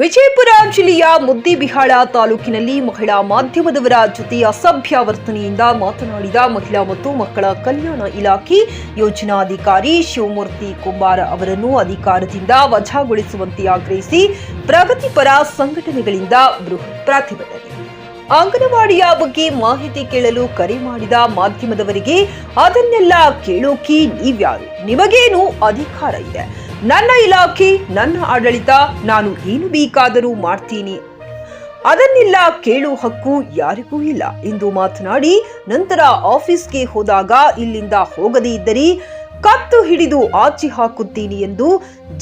ವಿಜಯಪುರ ಜಿಲ್ಲೆಯ ಮುದ್ದೇಬಿಹಾಳ ತಾಲೂಕಿನಲ್ಲಿ ಮಹಿಳಾ ಮಾಧ್ಯಮದವರ ಜೊತೆ ಅಸಭ್ಯ ವರ್ತನೆಯಿಂದ ಮಾತನಾಡಿದ ಮಹಿಳಾ ಮತ್ತು ಮಕ್ಕಳ ಕಲ್ಯಾಣ ಇಲಾಖೆ ಯೋಜನಾಧಿಕಾರಿ ಶಿವಮೂರ್ತಿ ಕುಂಬಾರ ಅವರನ್ನು ಅಧಿಕಾರದಿಂದ ವಜಾಗೊಳಿಸುವಂತೆ ಆಗ್ರಹಿಸಿ ಪ್ರಗತಿಪರ ಸಂಘಟನೆಗಳಿಂದ ಬೃಹತ್ ಪ್ರತಿಭಟನೆ. ಅಂಗನವಾಡಿಯ ಬಗ್ಗೆ ಮಾಹಿತಿ ಕೇಳಲು ಕರೆ ಮಾಡಿದ ಮಾಧ್ಯಮದವರಿಗೆ ಅದನ್ನೆಲ್ಲ ಕೇಳೋಕೆ ನೀವ್ಯಾರು? ನಿಮಗೇನು ಅಧಿಕಾರ ಇದೆ? ನನ್ನ ಇಲಾಖೆ, ನನ್ನ ಆಡಳಿತ, ನಾನು ಏನು ಬೇಕಾದರೂ ಮಾಡ್ತೀನಿ, ಅದನ್ನೆಲ್ಲ ಕೇಳೋ ಹಕ್ಕು ಯಾರಿಗೂ ಇಲ್ಲ ಎಂದು ಮಾತನಾಡಿ ನಂತರ ಆಫೀಸ್ಗೆ ಹೋದಾಗ ಇಲ್ಲಿಂದ ಹೋಗದೇ ಇದ್ದರೆ ಕತ್ತು ಹಿಡಿದು ಆಚೆ ಹಾಕುತ್ತೀನಿ ಎಂದು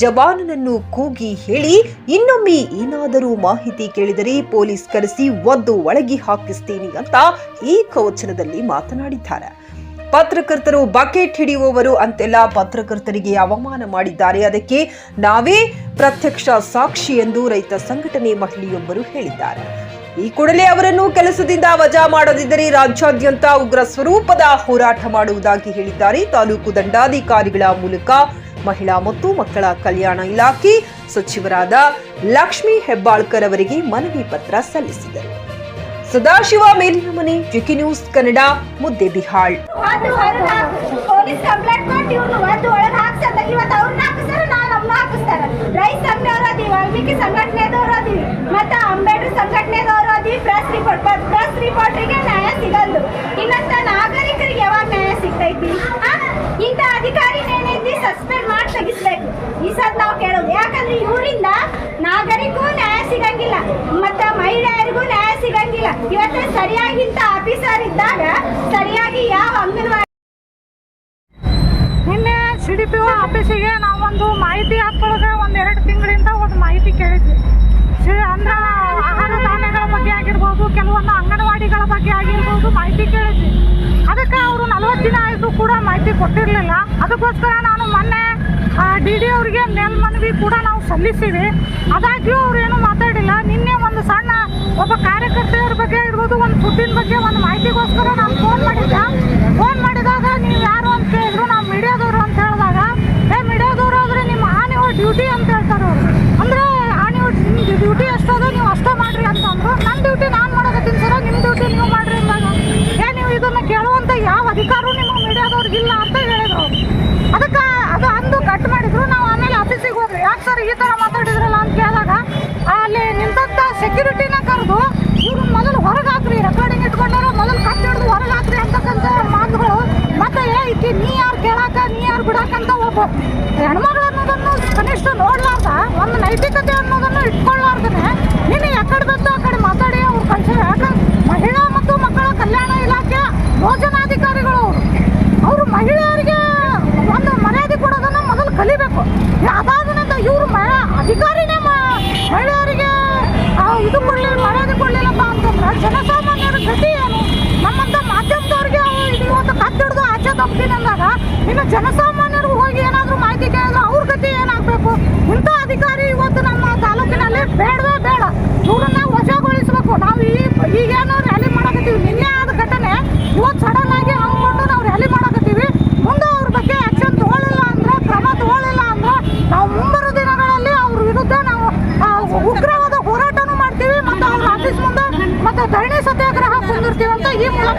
ಜವಾನನನ್ನು ಕೂಗಿ ಹೇಳಿ, ಇನ್ನೊಮ್ಮೆ ಏನಾದರೂ ಮಾಹಿತಿ ಕೇಳಿದರೆ ಪೊಲೀಸ್ ಕರೆಸಿ ಒದ್ದು ಒಳಗೆ ಹಾಕಿಸ್ತೀನಿ ಅಂತ ಏಕವಚನದಲ್ಲಿ ಮಾತನಾಡಿದ್ದಾರೆ. ಪತ್ರಕರ್ತರು ಬಕೆಟ್ ಹಿಡಿಯುವವರು ಅಂತೆಲ್ಲ ಪತ್ರಕರ್ತರಿಗೆ ಅವಮಾನ ಮಾಡಿದ್ದಾರೆ. ಅದಕ್ಕೆ ನಾವೇ ಪ್ರತ್ಯಕ್ಷ ಸಾಕ್ಷಿ ಎಂದು ರೈತ ಸಂಘಟನೆ ಮಹಿಳೆಯೊಬ್ಬರು ಹೇಳಿದ್ದಾರೆ. ಈ ಕೂಡಲೇ ಅವರನ್ನು ಕೆಲಸದಿಂದ ವಜಾ ಮಾಡದಿದ್ದರೆ ರಾಜ್ಯಾದ್ಯಂತ ಉಗ್ರ ಸ್ವರೂಪದ ಹೋರಾಟ ಮಾಡುವುದಾಗಿ ಹೇಳಿದ್ದಾರೆ. ತಾಲೂಕು ದಂಡಾಧಿಕಾರಿಗಳ ಮೂಲಕ ಮಹಿಳಾ ಮತ್ತು ಮಕ್ಕಳ ಕಲ್ಯಾಣ ಇಲಾಖೆ ಸಚಿವರಾದ ಲಕ್ಷ್ಮೀ ಹೆಬ್ಬಾಳ್ಕರ್ ಅವರಿಗೆ ಮನವಿ ಪತ್ರ ಸಲ್ಲಿಸಿದರು. ಸದಾಶಿವ ಮೇಲಿನ ಮನೆ, GK news Kannada, Muddebihal. Police complaint ಕೊಟ್ಟು ಇವ್ರನ್ನ ಒದ್ದು ಒಳಗೆ ಹಾಕ್ಸತ್ತ. ಇವತ್ತು ಅವ್ರನ್ನ ಹಾಕಿಸ್ತಾರೆ, ನಮ್ಮನ್ನ ಹಾಕಿಸ್ತಾರೆ. ರೈತ ಸಂಘದವ್ರು ಅದೀವಿ, ವಾಲ್ಮೀಕಿ ಸಂಘಟನೆದವ್ರು ಅದೀವಿ, ಮತ್ತೆ ಅಂಬೇಡ್ಕರ್ ಸಂಘಟನೆದವ್ರು ಅದೀವಿ. ಪ್ರೆಸ್ ರಿಪೋರ್ಟ್ರಿಗೆ ನ್ಯಾಯ ಸಿಗಲ್ದು. ಇನ್ನಂತ ನಾಗರಿಕರಿಗೆ ಯಾವಾಗ ನ್ಯಾಯ ಸಿಗ್ತೈತಿ? ಇಂಥ ಅಧಿಕಾರಿನೇನಿಂದ ಸಸ್ಪೆಂಡ್ ಮಾಡಿ ತೆಗಿಸ್ಬೇಕು. ಈ ಸದ್ ನಾವು ಕೇಳೋದು, ಯಾಕಂದ್ರೆ ಇವರಿಂದ ನಾಗರಿಕೂ ನ್ಯಾಯ ಸಿಗಂಗಿಲ್ಲ, ಮತ್ತೆ ಮಹಿಳೆಯರಿಗೂ ನ್ಯಾಯ ಸಿಗಂಗಿಲ್ಲ. ಇವತ್ತು ಸರಿಯಾಗಿ ಇಂಥ ಆಫೀಸರ್ ಇದ್ದಾಗ ಸರಿಯಾಗಿ ಯಾವ ಅಂಗನವಾಡಿ ನಿನ್ನೆ CDPO ಆಫೀಸಿಗೆ ನಾವೊಂದು ಮಾಹಿತಿ ಹಾಕೊಳ್ಳೋಕೆ 1-2 ತಿಂಗಳಿಂದ ಒಂದು ಮಾಹಿತಿ ಕೇಳಿದ್ವಿ. ಅಂದ್ರೆ ಆಹಾರ ಧಾನ್ಯಗಳ ಬಗ್ಗೆ ಆಗಿರ್ಬೋದು, ಕೆಲವೊಂದು ಅಂಗನವಾಡಿಗಳ ಬಗ್ಗೆ ಆಗಿರ್ಬೋದು ಮಾಹಿತಿ ಕೇಳಿದ್ವಿ. ಅದಕ್ಕೆ ಅವರು 40 ದಿನ ಆಯಿತು ಕೂಡ ಮಾಹಿತಿ ಕೊಟ್ಟಿರಲಿಲ್ಲ. ಅದಕ್ಕೋಸ್ಕರ ನಾನು ಮೊನ್ನೆ DD ಅವರಿಗೆ ಮೇಲ್ಮನವಿ ಕೂಡ ನಾವು ಸಲ್ಲಿಸಿವಿ. ಆದಾಗ್ಯೂ ಅವ್ರೇನು ಮಾತಾಡಿಲ್ಲ. ನಿನ್ನೆ ಒಂದು ಸಣ್ಣ ಒಬ್ಬ ಕಾರ್ಯಕರ್ತೆಯರ ಬಗ್ಗೆ ಇರ್ಬೋದು, ಒಂದು ಫುಡ್ಡಿನ ಬಗ್ಗೆ ಒಂದು ಮಾಹಿತಿಗೋಸ್ಕರ ನಾನು ಫೋನ್ ಮಾಡಿದಾಗ ನೀವು ಯಾರು ಅಂತ ಕೇಳಿದ್ರು. ನಾವು ಮೀಡಿಯಾದವರು ಅಂತ ಹೇಳಿದಾಗ, ಮೀಡಿಯಾದವರು ಆದರೆ ನಿಮ್ಮ ಆನಿವರ್ ಡ್ಯೂಟಿ ಅಂತ ಹೇಳ್ತಾರೆ ಅವರು. ಅಂದರೆ ಆನಿವರ್ ನಿಮ್ದು ಡ್ಯೂಟಿ ಎಷ್ಟೋದು ನೀವು ಅಷ್ಟೋ ಮಾಡಿರಿ ಅಂತಂದ್ರು. ನನ್ನ ಡ್ಯೂಟಿ ನಾನು ಮಾಡೋಕತ್ತೀನಿ ಸರ, ನಿಮ್ಮ ಡ್ಯೂಟಿ ನೀವು ಮಾಡಿರಿ ಅಂದಾಗ ನೀವು ಇದನ್ನು ಕೇಳುವಂಥ ಯಾವ ಅಧಿಕಾರವೂ ನಿಮಗೆ ಮೀಡಿಯಾದವ್ರಿಗಿಲ್ಲ ಅಂತ ಹೇಳಿದ್ರು. ಅದಕ್ಕೆ ಅದು ಅಂದು ಕಟ್ ಮಾಡಿದ್ರು. ನಾವು ಆಮೇಲೆ ಆಫೀಸಿಗೆ ಹೋದ್ರಿ. ಯಾಕೆ ಸರ್ ಈ ಥರ ಮಾತಾಡಿದ್ರಲ್ಲ ಅಂತ ಕೇಳಿದಾಗ ಅಲ್ಲಿ ನಿಂತಂಥ ಸೆಕ್ಯೂರಿಟಿನ ಕರೆದು ಇವ್ರು ಮೊದಲು ಹೊರಗೆ ಹಾಕ್ರಿ, ರೆಕಾರ್ಡಿಂಗ್ ಇಟ್ಕೊಂಡಾರ ಮೊದಲು ಕಟ್ ಹಿಡಿದು ಹೊರಗೆ ಹಾಕ್ರಿ ಅಂತಕ್ಕಂಥ ಮಾತುಗಳು. ಮತ್ತೆ ಈಕೆ ನೀ ಯಾರು ಕೇಳಾಕ, ನೀ ಯಾರು ಬಿಡಾಕಂತ ಒಬ್ಬ ಹೆಣ್ಮಗಳು ಅನ್ನೋದನ್ನು ಕನಿಷ್ಠ ನೋಡ್ಲಾರ್ದ, ಒಂದು ನೈತಿಕತೆ ಅನ್ನೋದನ್ನು ಇಟ್ಕೊಳ್ಳಾರ್ದೇ ನೀನು ಎಕಡೆ ಬಂದು ಆ ಕಡೆ ಮಾತಾಡಿ ಅವ್ರು ಕಳ್ಸಿದ್ರು. ಯಾಕಂದ್ರೆ ಮಹಿಳಾ ಮತ್ತು ಮಕ್ಕಳ ಕಲ್ಯಾಣ ಇಲಾಖೆ ಯೋಜನಾಧಿಕಾರಿಗಳು ಅವರು ಮಹಿಳೆಯರಿಗೆ ಒಂದು ಮರ್ಯಾದೆ ಕೊಡೋದನ್ನು ಮೊದಲು ಕಲಿಬೇಕು. ಅದಾದ ನಂತರ ಇವರು ಅಧಿಕಾರಿನೇ ಮಹಿಳೆಯರಿಗೆ ಇದು ಮರ್ಯಾದೆ ಕೊಡಲಿಲ್ಲಪ್ಪ ಅಂತಂದ್ರೆ ಜನಸಾಮಾನ್ಯರ ಗತಿ ಏನು? ನಮ್ಮಂಥ ಮಾಧ್ಯಮದವ್ರಿಗೆ ಇವತ್ತು ಕತ್ತಿಡ್ದು ಆಚೆ ತಪ್ತೀನಿ ಅಂದಾಗ ಇನ್ನು ಜನಸಾಮಾನ್ಯರಿಗೂ ಹೋಗಿ ಏನಾದರೂ ಮಾಹಿತಿ ಕೇಳಿದ್ರೆ ಅವ್ರ ಗತಿ ಏನಾಗಬೇಕು? ಇಂಥ ಅಧಿಕಾರಿ ಇವತ್ತು ನಮ್ಮ ತಾಲೂಕಿನಲ್ಲಿ ಬೇಡವೇ ಬೇಡ. ಇವ್ರನ್ನ ವಜಾಗೊಳಿಸಬೇಕು. ನಾವು ಈಗೇನೋ ರ್ಯಾಲಿ ಮಾಡಕತ್ತೀವಿ. ನಿನ್ನೆ ಆದ ಘಟನೆ ಇವತ್ತು ಸಡನ್ ಆಗಿ ಅಂದ್ಕೊಂಡು ನಾವು ರ್ಯಾಲಿ ಮಾಡಕತ್ತೀವಿ. ಮುಂದೆ ಅವ್ರ ಬಗ್ಗೆ ಆ್ಯಕ್ಷನ್ ತಗೊಳ್ಳಿಲ್ಲ ಅಂದ್ರೆ, ಕ್ರಮ ತಗೊಳ್ಳಿಲ್ಲ ಅಂದ್ರೆ ನಾವು ಮುಂಬರುವ ದಿನಗಳಲ್ಲಿ ಅವ್ರ ವಿರುದ್ಧ ನಾವು ಉಗ್ರವಾದ ಹೋರಾಟನೂ ಮಾಡ್ತೀವಿ, ಮತ್ತು ಅವ್ರ ಆಫೀಸ್ ಮುಂದೆ ಮತ್ತು ಧರಣಿ ಸತ್ಯಾಗ್ರಹ ಕುಂದಿರ್ತೀವಿ ಅಂತ ಈ ಮೂಲಕ.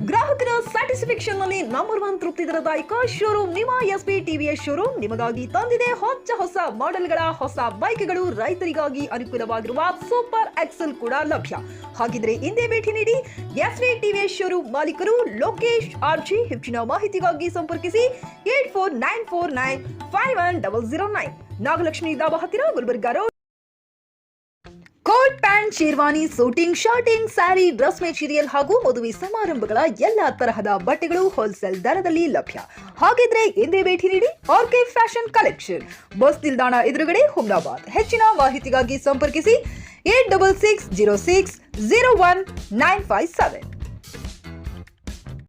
ಗ್ರಾಹಕರ ಸ್ಯಾಟಿಸ್ಫ್ಯಾಕ್ಷನ್ ನಲ್ಲಿ ನಂಬರ್ 1 ತೃಪ್ತಿದಾಯಕ ಶೋರೂಮ್ ನಿಮ್ಮ SP TVS ಶೋರೂಮ್ ನಿಮಗಾಗಿ ತಂದಿದೆ ಹೊಸ ಮಾಡೆಲ್ಗಳ ಹೊಸ ಬೈಕ್ಗಳು. ರೈತರಿಗಾಗಿ ಅನುಕೂಲವಾಗಿರುವ ಸೂಪರ್ ಎಕ್ಸೆಲ್ ಕೂಡ ಲಭ್ಯ. ಹಾಗಿದ್ರೆ ಹಿಂದೆ ಭೇಟಿ ನೀಡಿ SP TVS ಶೋರೂಮ್ ಮಾಲೀಕರು ಲೋಕೇಶ್ RG. ಹೆಚ್ಚಿನ ಮಾಹಿತಿಗಾಗಿ ಸಂಪರ್ಕಿಸಿ 8494951009, ನಾಗಲಕ್ಷ್ಮಿ ದಾಬಾ ಹತ್ತಿರ, Gulbarga road. Coat pant, sherwani, suiting, shirting, sari, dress material ಹಾಗೂ ಮದುವೆ ಸಮಾರಂಭಗಳ ಎಲ್ಲಾ ತರಹದ ಬಟ್ಟೆಗಳು ಹೋಲ್ಸೇಲ್ ದರದಲ್ಲಿ ಲಭ್ಯ. ಹಾಗಿದ್ರೆ ಎಂದೇ ಭೇಟಿ ನೀಡಿ RK ಫ್ಯಾಷನ್ ಕಲೆಕ್ಷನ್, ಬಸ್ ನಿಲ್ದಾಣ ಎದುರುಗಡೆ, ಹುಮ್ನಾಬಾದ್. ಹೆಚ್ಚಿನ ಮಾಹಿತಿಗಾಗಿ ಸಂಪರ್ಕಿಸಿ 8660601957.